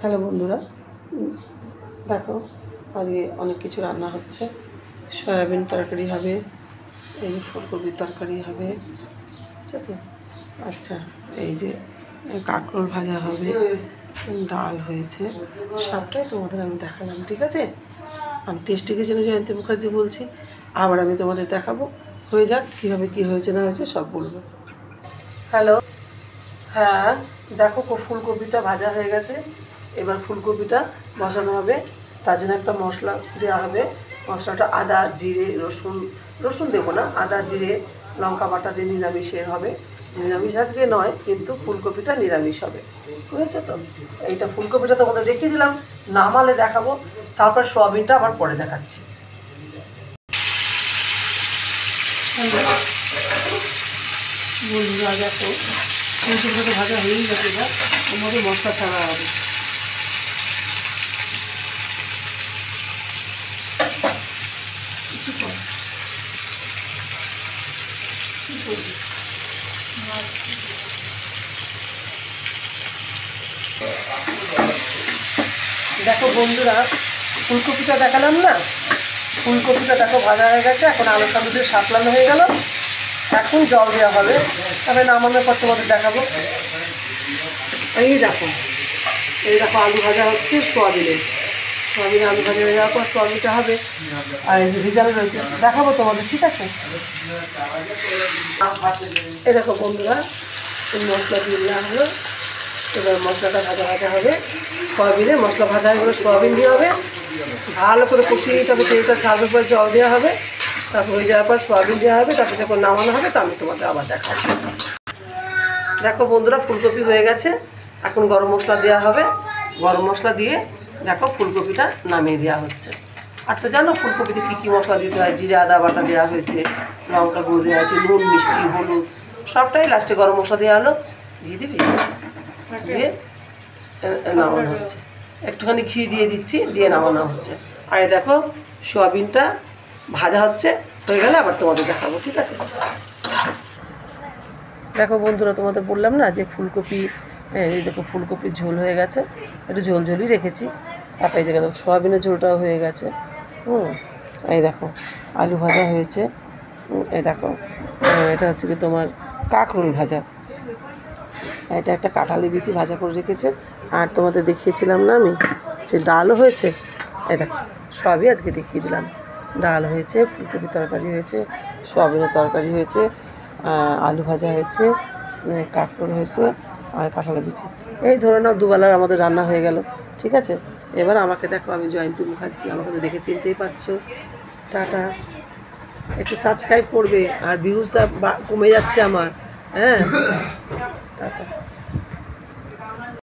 Hello বন্ধুরা, দেখো আজকে অনেক কিছু রান্না হচ্ছে। সয়াবিন তরকারি হবে, এই যে ফুলকপির তরকারি হবে, আচ্ছা তো আচ্ছা, এই যে কাঁকরোল ভাজা হবে, ডাল হয়েছে, সবটাই তোমাদের আমি দেখালাম। ঠিক আছে, আমি টেস্টি কিচেনে জয়ন্তী মুখার্জি বলছি। আবার আমি তোমাদের দেখাবো, হয়ে যাক কীভাবে কী হয়েছে না হয়েছে সব বলবো। হ্যালো, হ্যাঁ দেখো ফুলকপিটা ভাজা হয়ে গেছে। এবার ফুলকপিটা বসানো হবে, তার জন্য একটা মশলা দেওয়া হবে। মশলাটা আদা জিরে রসুন দেবো না, আদা জিরে লঙ্কা বাটা দিয়ে নিরামিষের হবে। নিরামিষ আজকে নয়, কিন্তু ফুলকপিটা নিরামিষ হবে, বুঝেছো তো? এইটা ফুলকপিটা তোমাদের দেখিয়ে দিলাম, নামালে দেখাবো, তারপর সোয়াবিনটা আবার পরে দেখাচ্ছি। বন্ধুরা দেখো ফুলকপিটা ভাজা হয়েই গেছে, এবার ওর মধ্যে মশলা ছাড়া হবে। দেখো বন্ধুরা, ফুলকপিটা দেখালাম না, ফুলকপিটা দেখো ভাজা হয়ে গেছে। এখন আলু টালু দিয়ে সাতলানো হয়ে গেল, এখন জল দেওয়া হবে, তবে নামানোর পর তোমাদের দেখাবো। এই দেখো আলু ভাজা হচ্ছে, সোয়াবিনে আলু ভাজা হয়ে যাওয়ার পর সোয়াবিনটা হবে। আর এই যে ভিজানো রয়েছে দেখাবো তোমাদের, ঠিক আছে? এই দেখো বন্ধুরা, মশলা দিয়ে দেওয়া হলো। এবার মশলাটা ভাজা ভাজা হবে, সোয়াবিনে মশলা ভাজা হয়ে গেলে সোয়াবিন দিয়ে হবে, ভালো করে কষিয়ে নিতে হবে। তেলটা ছাড়বে পরে জল দেওয়া হবে, তারপর হয়ে যাওয়ার পর সোয়াবিন দেওয়া হবে, তারপর যখন নামানো হবে তা আমি তোমাদের আবার দেখাবো। দেখো বন্ধুরা, ফুলকপি হয়ে গেছে, এখন গরম মশলা দেওয়া হবে। গরম মশলা দিয়ে দেখো ফুলকপিটা নামিয়ে দেওয়া হচ্ছে। আর তো জানো ফুলকপিতে কী কী মশলা দিতে হয়, জিরে আদা বাটা দেওয়া হয়েছে, লঙ্কা গুঁড়ো দেওয়া হয়েছে, নুন মিষ্টি হলুদ সবটাই লাস্টে গরম মশলা দেওয়া হলো, দিয়ে দিবি, দিয়ে নামানো হচ্ছে। একটুখানি ঘি দিয়ে দিচ্ছি, দিয়ে নামানো হচ্ছে। আর এই দেখো সোয়াবিনটা ভাজা হচ্ছে, হয়ে গেলে আবার তোমাদের দেখাবো, ঠিক আছে? দেখো বন্ধুরা, তোমাদের বললাম না যে ফুলকপি, এই দেখো ফুলকপির ঝোল হয়ে গেছে, একটু ঝোলই রেখেছি। তারপরে এই জায়গায় দেখো সোয়াবিনের ঝোলটাও হয়ে গেছে। এই দেখো আলু ভাজা হয়েছে, এই দেখো এটা হচ্ছে কি তোমার কাঁকরোল ভাজা, এটা একটা কাঁঠালি বিচি ভাজা করে রেখেছে। আর তোমাদের দেখিয়েছিলাম না আমি যে ডালও হয়েছে, এই দেখো সবই আজকে দেখিয়ে দিলাম। ডাল হয়েছে, ফুলকপি তরকারি হয়েছে, সোয়াবিনের তরকারি হয়েছে, আলু ভাজা হয়েছে, কাঁকরোল হয়েছে, আর কাঁঠালি বিচি। এই ধরে নাও দুবেলার আমাদের রান্না হয়ে গেল, ঠিক আছে? এবার আমাকে দেখো, আমি জয়ন্তী মুখার্জি, আমাকে তো দেখে চিনতেই পারছো। টাটা, একটু সাবস্ক্রাইব করবে, আর ভিউজটা কমে যাচ্ছে আমার, হ্যাঁ টাটা।